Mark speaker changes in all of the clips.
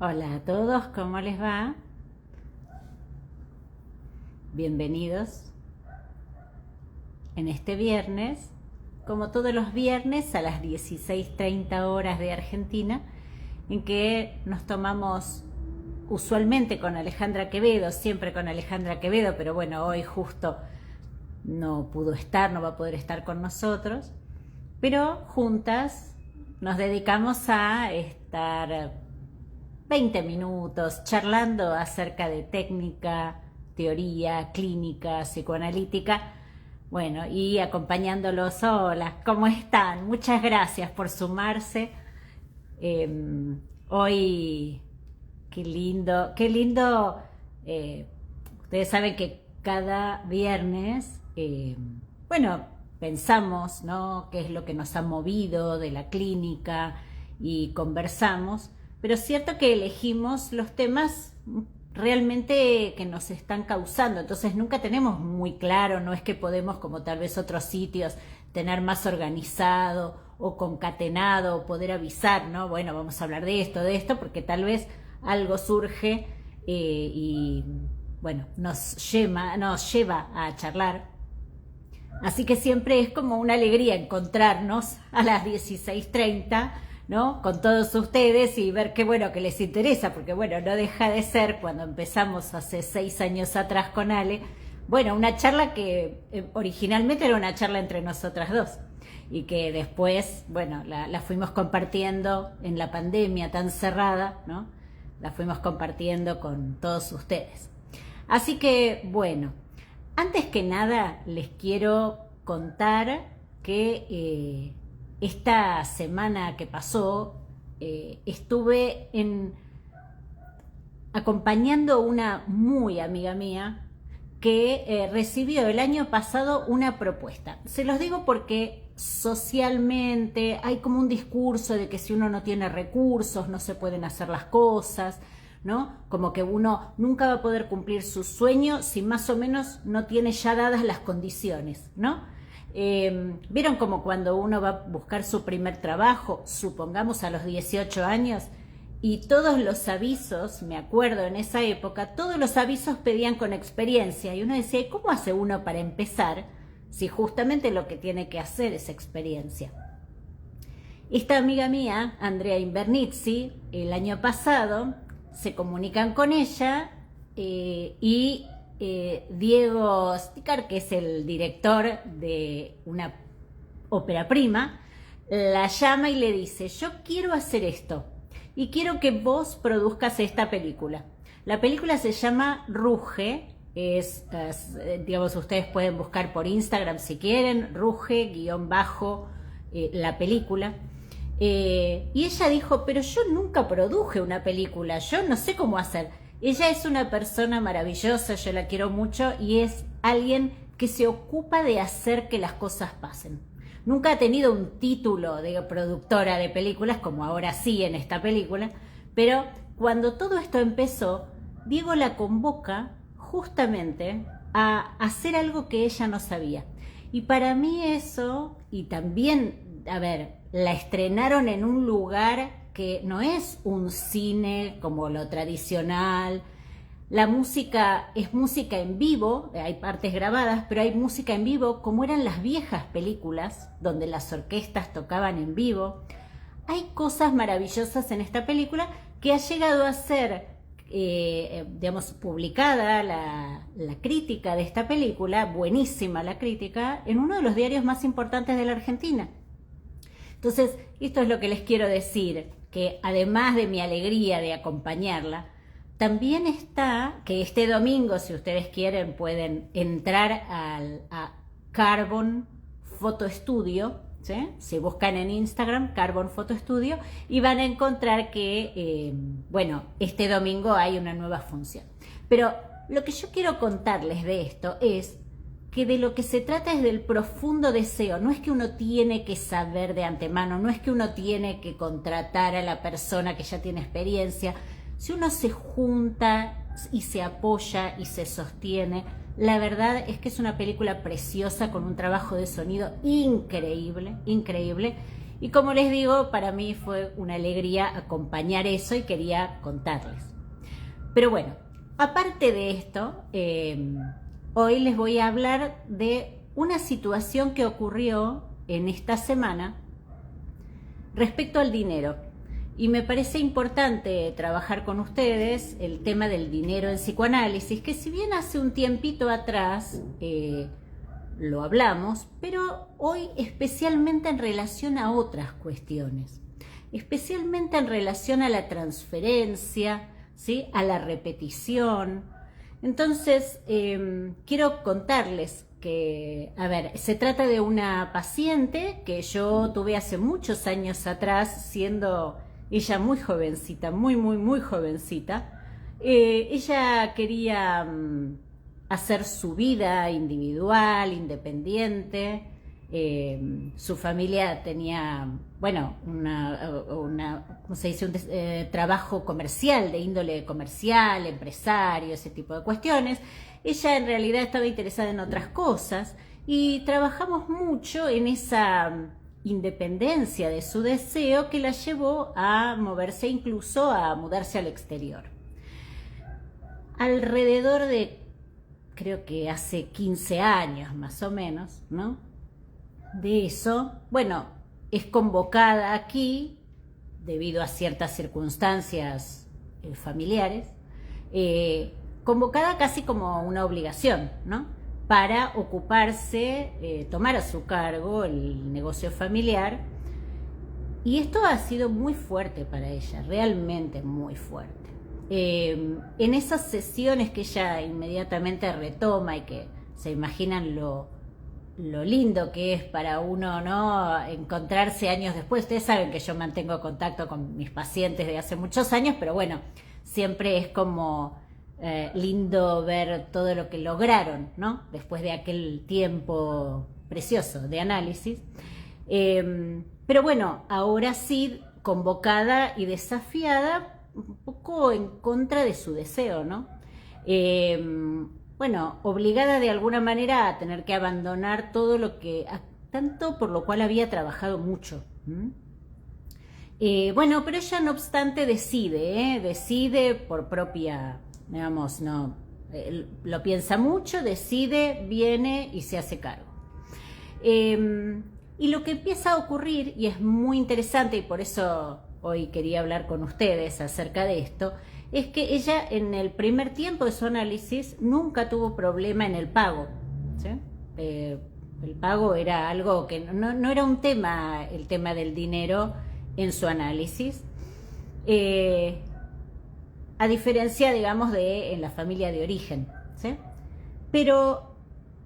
Speaker 1: Hola a todos, ¿cómo les va? Bienvenidos en este viernes, como todos los viernes a las 16:30 horas de Argentina, en que nos tomamos usualmente con Alejandra Quevedo, siempre con Alejandra Quevedo, pero bueno, hoy justo no pudo estar, no va a poder estar con nosotros, pero juntas nos dedicamos a estar 20 minutos charlando acerca de técnica, teoría, clínica, psicoanalítica, bueno, y acompañándolos. Hola, ¿cómo están? Muchas gracias por sumarse. Hoy, qué lindo. Ustedes saben que cada viernes, bueno, pensamos, ¿no? ¿Qué es lo que nos ha movido de la clínica? Y conversamos, pero es cierto que elegimos los temas realmente que nos están causando, entonces nunca tenemos muy claro, no es que podemos, como tal vez otros sitios, tener más organizado o concatenado o poder avisar, ¿no? Bueno, vamos a hablar de esto, porque tal vez algo surge y bueno, nos lleva a charlar. Así que siempre es como una alegría encontrarnos a las 16:30, ¿no? Con todos ustedes y ver qué bueno que les interesa, porque bueno, no deja de ser, cuando empezamos hace 6 años atrás con Ale, bueno, una charla que originalmente era una charla entre nosotras dos y que después, bueno, la fuimos compartiendo en la pandemia tan cerrada, ¿no? La fuimos compartiendo con todos ustedes. Así que, bueno, antes que nada les quiero contar que esta semana que pasó estuve acompañando a una muy amiga mía que recibió el año pasado una propuesta. Se los digo porque socialmente hay como un discurso de que si uno no tiene recursos no se pueden hacer las cosas, ¿no? Como que uno nunca va a poder cumplir su sueño si más o menos no tiene ya dadas las condiciones, ¿no? ¿Vieron como cuando uno va a buscar su primer trabajo, supongamos a los 18 años, y todos los avisos, me acuerdo en esa época, todos los avisos pedían con experiencia, y uno decía, ¿y cómo hace uno para empezar si justamente lo que tiene que hacer es experiencia? Esta amiga mía, Andrea Invernizzi, el año pasado se comunican con ella y Diego Sticar, que es el director de una ópera prima, la llama y le dice, yo quiero hacer esto y quiero que vos produzcas esta película. La película se llama Ruge, digamos, ustedes pueden buscar por Instagram si quieren, Ruge la película. Y ella dijo, pero yo nunca produje una película, yo no sé cómo hacer. Ella es una persona maravillosa, yo la quiero mucho y es alguien que se ocupa de hacer que las cosas pasen. Nunca ha tenido un título de productora de películas, como ahora sí en esta película, pero cuando todo esto empezó, Diego la convoca justamente a hacer algo que ella no sabía. Y para mí eso, y también, a ver, la estrenaron en un lugar que no es un cine como lo tradicional. La música es música en vivo, hay partes grabadas, pero hay música en vivo como eran las viejas películas donde las orquestas tocaban en vivo. Hay cosas maravillosas en esta película que ha llegado a ser, digamos, publicada la crítica de esta película, buenísima la crítica, en uno de los diarios más importantes de la Argentina. Entonces, esto es lo que les quiero decir, que además de mi alegría de acompañarla, también está que este domingo, si ustedes quieren, pueden entrar a Carbon Photo Studio, ¿sí? Si buscan en Instagram Carbon Photo Studio, y van a encontrar que, bueno, este domingo hay una nueva función. Pero lo que yo quiero contarles de esto es que de lo que se trata es del profundo deseo. No es que uno tiene que saber de antemano, no es que uno tiene que contratar a la persona que ya tiene experiencia. Si uno se junta y se apoya y se sostiene, la verdad es que es una película preciosa con un trabajo de sonido increíble, increíble. Y como les digo, para mí fue una alegría acompañar eso y quería contarles. Pero bueno, aparte de esto, hoy les voy a hablar de una situación que ocurrió en esta semana respecto al dinero. Y me parece importante trabajar con ustedes el tema del dinero en psicoanálisis, que si bien hace un tiempito atrás lo hablamos, pero hoy especialmente en relación a otras cuestiones, especialmente en relación a la transferencia, ¿sí? A la repetición. Entonces, quiero contarles que, a ver, se trata de una paciente que yo tuve hace muchos años atrás, siendo ella muy jovencita, muy jovencita. Ella quería hacer su vida individual, independiente. Su familia tenía, bueno, ¿cómo se dice? Un trabajo comercial, de índole comercial, empresario, ese tipo de cuestiones. Ella en realidad estaba interesada en otras cosas y trabajamos mucho en esa independencia de su deseo que la llevó a moverse, incluso a mudarse al exterior. Alrededor de, creo que hace 15 años más o menos, ¿no? De eso, bueno, es convocada aquí debido a ciertas circunstancias familiares, convocada casi como una obligación, ¿no? Para ocuparse, tomar a su cargo el negocio familiar. Y esto ha sido muy fuerte para ella, realmente muy fuerte. En esas sesiones que ella inmediatamente retoma y que se imaginan lo lindo que es para uno, ¿no? Encontrarse años después. Ustedes saben que yo mantengo contacto con mis pacientes de hace muchos años, pero bueno, siempre es como lindo ver todo lo que lograron, ¿no? Después de aquel tiempo precioso de análisis. Pero bueno, ahora sí, convocada y desafiada, un poco en contra de su deseo, ¿no? Bueno, obligada de alguna manera a tener que abandonar todo lo que, tanto por lo cual había trabajado mucho. Bueno, pero ella no obstante decide por propia, digamos, no, lo piensa mucho, decide, viene y se hace cargo. Y lo que empieza a ocurrir, y es muy interesante y por eso hoy quería hablar con ustedes acerca de esto, es que ella en el primer tiempo de su análisis nunca tuvo problema en el pago, ¿sí? El pago era algo que no era un tema, el tema del dinero en su análisis, a diferencia, digamos, de en la familia de origen, ¿sí? Pero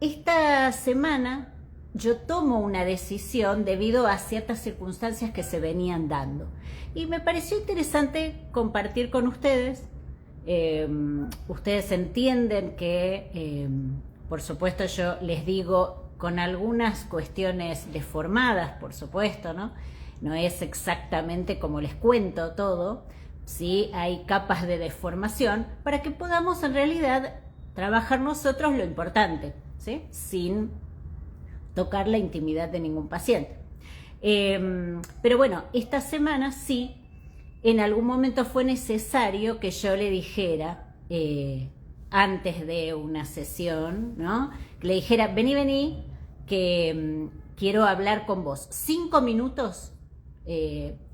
Speaker 1: esta semana yo tomo una decisión debido a ciertas circunstancias que se venían dando. Y me pareció interesante compartir con ustedes. Ustedes entienden que, por supuesto, yo les digo con algunas cuestiones deformadas, por supuesto, ¿no? No es exactamente como les cuento todo, sí hay capas de deformación para que podamos en realidad trabajar nosotros lo importante, ¿sí? Sin tocar la intimidad de ningún paciente. Pero bueno, esta semana sí, en algún momento fue necesario que yo le dijera, antes de una sesión, ¿no? Le dijera, vení, que quiero hablar con vos 5 minutos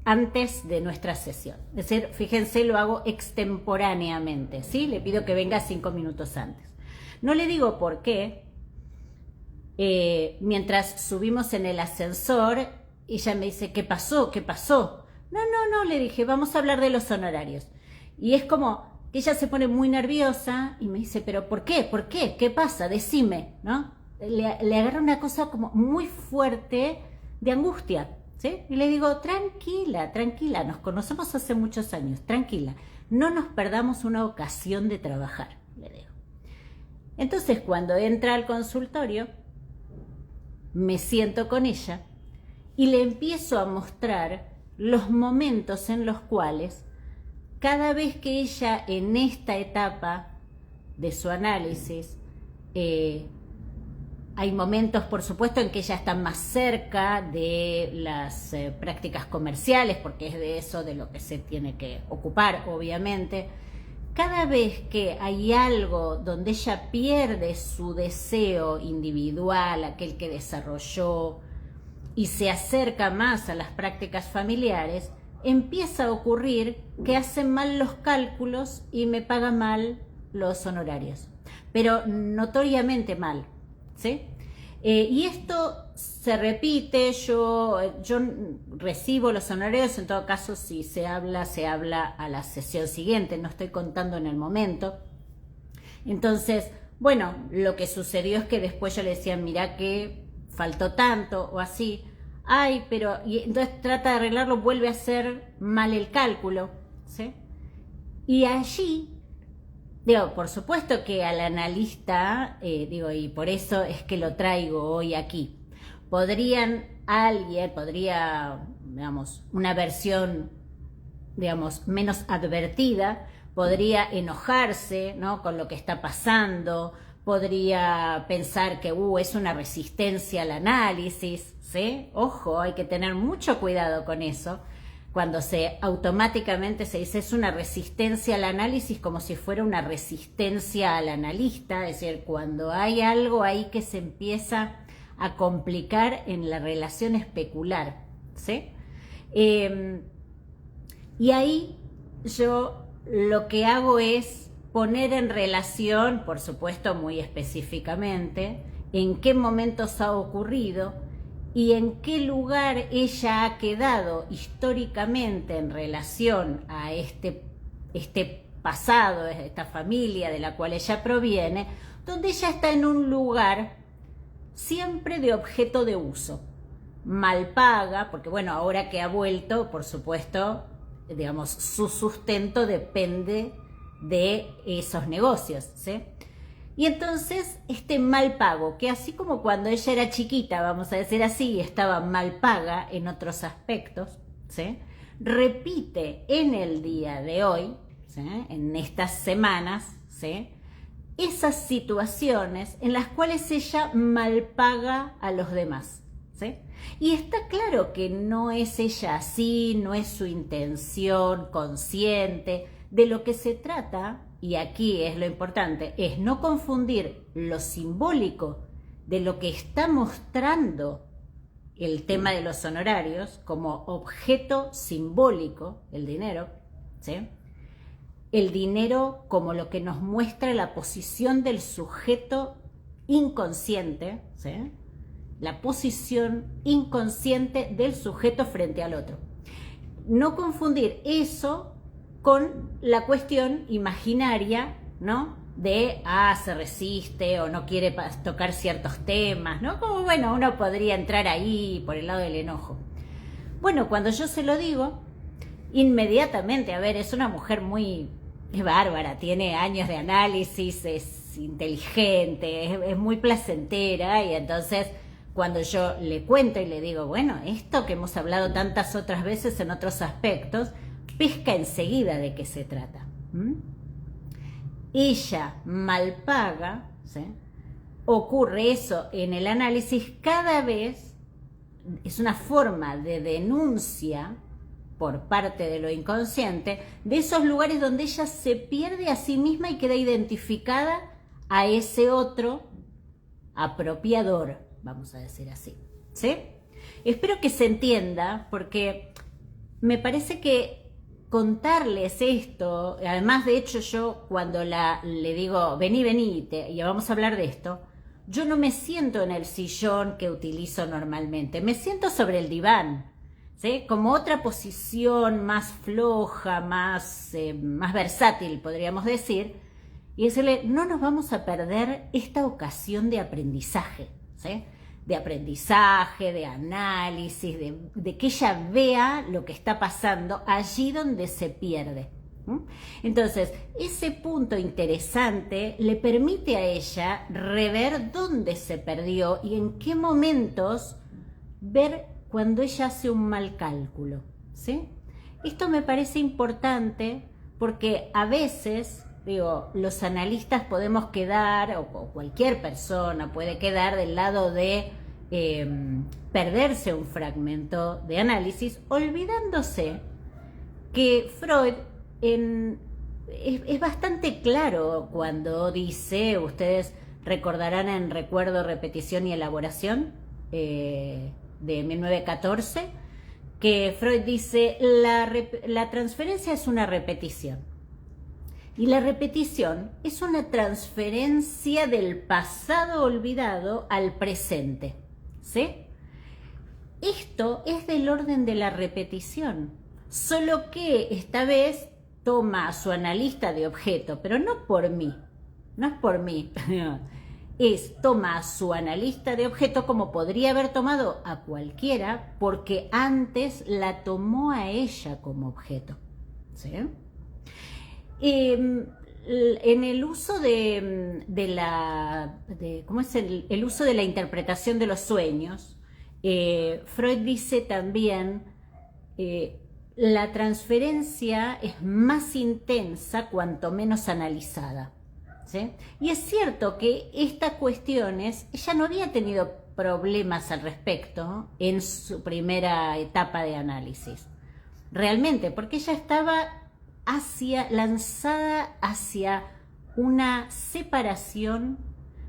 Speaker 1: antes de nuestra sesión. Es decir, fíjense, lo hago extemporáneamente, ¿sí? Le pido que venga 5 minutos antes. No le digo por qué. Mientras subimos en el ascensor, ella me dice, ¿qué pasó? No, le dije, vamos a hablar de los honorarios. Y es como que ella se pone muy nerviosa y me dice, ¿pero por qué? ¿Qué pasa? Decime, ¿no? Le agarra una cosa como muy fuerte de angustia, ¿sí? Y le digo, tranquila, nos conocemos hace muchos años, tranquila, no nos perdamos una ocasión de trabajar, le digo. Entonces, cuando entra al consultorio, me siento con ella y le empiezo a mostrar los momentos en los cuales cada vez que ella en esta etapa de su análisis hay momentos, por supuesto, en que ella está más cerca de las prácticas comerciales, porque es de eso de lo que se tiene que ocupar, obviamente. Cada vez que hay algo donde ella pierde su deseo individual, aquel que desarrolló, y se acerca más a las prácticas familiares, empieza a ocurrir que hacen mal los cálculos y me paga mal los honorarios, pero notoriamente mal, ¿sí? Y esto se repite, yo recibo los honorarios, en todo caso si se habla a la sesión siguiente, no estoy contando en el momento. Entonces, bueno, lo que sucedió es que después yo le decía, mirá que faltó tanto o así, ay, pero, y entonces trata de arreglarlo, vuelve a hacer mal el cálculo, ¿sí? Y allí, digo, por supuesto que al analista, y por eso es que lo traigo hoy aquí, podría, digamos, una versión, digamos, menos advertida, podría enojarse, ¿no?, con lo que está pasando, podría pensar que es una resistencia al análisis, ¿sí? Ojo, hay que tener mucho cuidado con eso. Cuando automáticamente se dice es una resistencia al análisis, como si fuera una resistencia al analista, es decir, cuando hay algo ahí que se empieza a complicar en la relación especular, ¿sí? Y ahí yo lo que hago es poner en relación, por supuesto muy específicamente, en qué momentos ha ocurrido y en qué lugar ella ha quedado históricamente en relación a este pasado, esta familia de la cual ella proviene, donde ella está en un lugar siempre de objeto de uso, mal paga, porque bueno, ahora que ha vuelto, por supuesto, digamos, su sustento depende de esos negocios, ¿sí? Y entonces este mal pago, que así como cuando ella era chiquita, vamos a decir así, estaba mal paga en otros aspectos, ¿sí?, repite en el día de hoy, ¿sí?, en estas semanas, ¿sí?, esas situaciones en las cuales ella mal paga a los demás, ¿sí? Y está claro que no es ella así, no es su intención consciente. De lo que se trata, y aquí es lo importante, es no confundir lo simbólico de lo que está mostrando el tema de los honorarios como objeto simbólico, el dinero, ¿sí?, el dinero como lo que nos muestra la posición del sujeto inconsciente, ¿sí?, la posición inconsciente del sujeto frente al otro. No confundir eso con la cuestión imaginaria, ¿no?, de, se resiste o no quiere tocar ciertos temas, ¿no? Como, bueno, uno podría entrar ahí por el lado del enojo. Bueno, cuando yo se lo digo, inmediatamente, a ver, es una mujer es bárbara, tiene años de análisis, es inteligente, es muy placentera, y entonces cuando yo le cuento y le digo, bueno, esto que hemos hablado tantas otras veces en otros aspectos, pesca enseguida de qué se trata. Ella mal paga, ¿sí?, ocurre eso en el análisis cada vez, es una forma de denuncia por parte de lo inconsciente, de esos lugares donde ella se pierde a sí misma y queda identificada a ese otro apropiador, vamos a decir así, ¿sí? Espero que se entienda, porque me parece que contarles esto, además, de hecho, yo cuando le digo, vení, y vamos a hablar de esto, yo no me siento en el sillón que utilizo normalmente, me siento sobre el diván, ¿sí?, como otra posición más floja, más versátil, podríamos decir, y decirle, no nos vamos a perder esta ocasión de aprendizaje, ¿sí?, de aprendizaje, de análisis, de que ella vea lo que está pasando allí donde se pierde. Entonces, ese punto interesante le permite a ella rever dónde se perdió y en qué momentos ver cuando ella hace un mal cálculo, ¿sí? Esto me parece importante porque a veces digo, los analistas podemos quedar, o cualquier persona puede quedar del lado de perderse un fragmento de análisis, olvidándose que Freud es bastante claro cuando dice, ustedes recordarán en Recuerdo, Repetición y Elaboración de 1914, que Freud dice, la transferencia es una repetición. Y la repetición es una transferencia del pasado olvidado al presente, ¿sí? Esto es del orden de la repetición, solo que esta vez toma a su analista de objeto, pero no por mí, no es por mí, toma a su analista de objeto como podría haber tomado a cualquiera, porque antes la tomó a ella como objeto, ¿sí? En el uso ¿cómo es el uso de la interpretación de los sueños? Freud dice también la transferencia es más intensa cuanto menos analizada, ¿sí? Y es cierto que estas cuestiones, ella no había tenido problemas al respecto en su primera etapa de análisis, realmente, porque ella estaba lanzada hacia una separación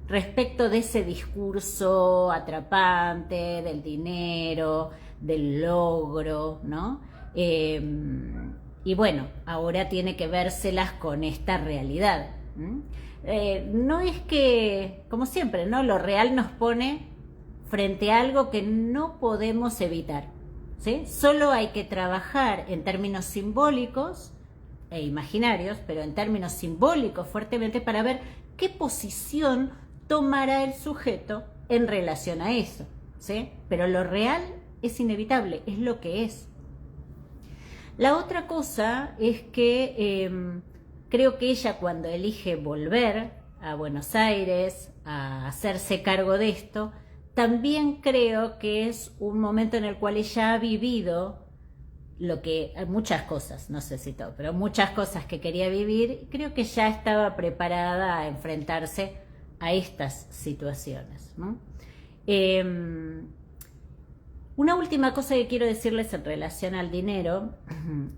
Speaker 1: respecto de ese discurso atrapante del dinero, del logro, ¿no? Y bueno, ahora tiene que vérselas con esta realidad. No es que, como siempre, ¿no? Lo real nos pone frente a algo que no podemos evitar, ¿sí? Solo hay que trabajar en términos simbólicos e imaginarios, pero en términos simbólicos fuertemente, para ver qué posición tomará el sujeto en relación a eso, ¿sí? Pero lo real es inevitable, es lo que es. La otra cosa es que creo que ella, cuando elige volver a Buenos Aires a hacerse cargo de esto, también creo que es un momento en el cual ella ha vivido muchas cosas, no sé si todo, pero muchas cosas que quería vivir. Creo que ya estaba preparada a enfrentarse a estas situaciones, ¿no? Una última cosa que quiero decirles en relación al dinero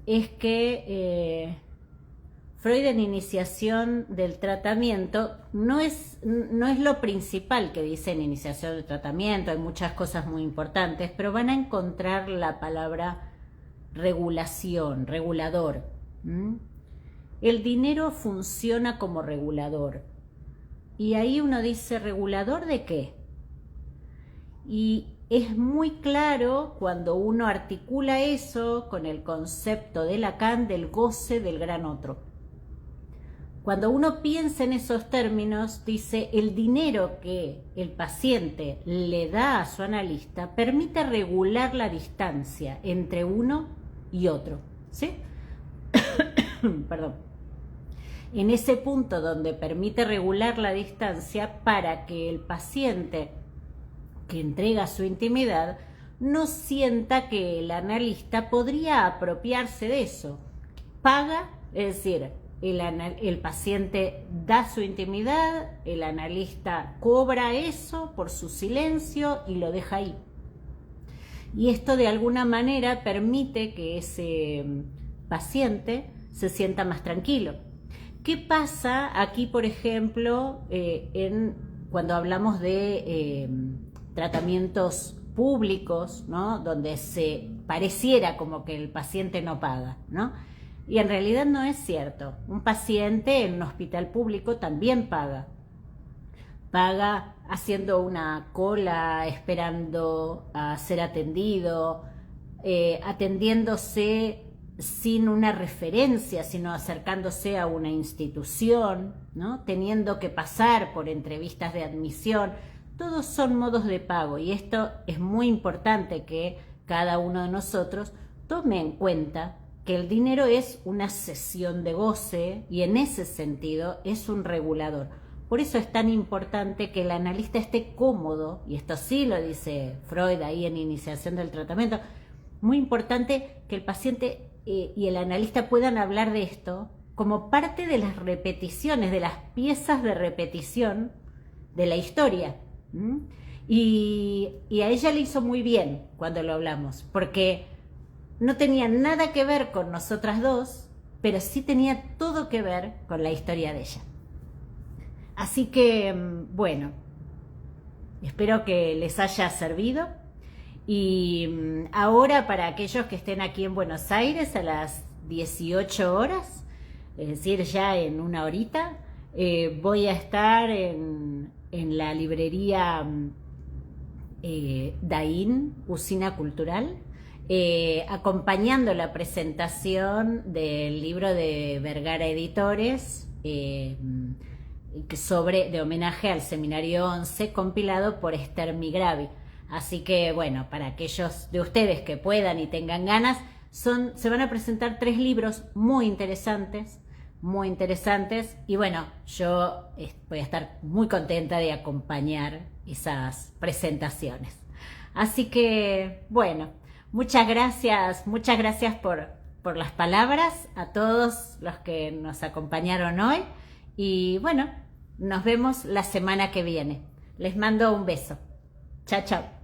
Speaker 1: es que Freud, en Iniciación del Tratamiento, no es lo principal que dice en Iniciación del Tratamiento, hay muchas cosas muy importantes, pero van a encontrar la palabra regulación, regulador. El dinero funciona como regulador. Y ahí uno dice, ¿regulador de qué? Y es muy claro cuando uno articula eso con el concepto de Lacan del goce del gran otro. Cuando uno piensa en esos términos, dice, el dinero que el paciente le da a su analista permite regular la distancia entre uno y otro, ¿sí? Perdón. En ese punto donde permite regular la distancia para que el paciente que entrega su intimidad no sienta que el analista podría apropiarse de eso. Paga, es decir, el paciente da su intimidad, el analista cobra eso por su silencio y lo deja ahí. Y esto de alguna manera permite que ese paciente se sienta más tranquilo. ¿Qué pasa aquí, por ejemplo, cuando hablamos de tratamientos públicos, ¿no? Donde se pareciera como que el paciente no paga, ¿no? Y en realidad no es cierto. Un paciente en un hospital público también paga. Paga haciendo una cola, esperando a ser atendido, atendiéndose sin una referencia, sino acercándose a una institución, ¿no? Teniendo que pasar por entrevistas de admisión. Todos son modos de pago, y esto es muy importante que cada uno de nosotros tome en cuenta, que el dinero es una cesión de goce y en ese sentido es un regulador. Por eso es tan importante que el analista esté cómodo, y esto sí lo dice Freud ahí en Iniciación del Tratamiento, muy importante que el paciente y el analista puedan hablar de esto como parte de las repeticiones, de las piezas de repetición de la historia. Y a ella le hizo muy bien cuando lo hablamos, porque no tenía nada que ver con nosotras dos, pero sí tenía todo que ver con la historia de ella. Así que, bueno, espero que les haya servido. Y ahora, para aquellos que estén aquí en Buenos Aires a las 18 horas, es decir, ya en una horita, voy a estar en la librería Daín, Usina Cultural, acompañando la presentación del libro de Vergara Editores, de homenaje al Seminario 11, compilado por Esther Migravi. Así que, bueno, para aquellos de ustedes que puedan y tengan ganas, se van a presentar 3 libros muy interesantes, y bueno, yo voy a estar muy contenta de acompañar esas presentaciones. Así que, bueno, muchas gracias por las palabras a todos los que nos acompañaron hoy, y bueno, nos vemos la semana que viene. Les mando un beso. Chao, chao.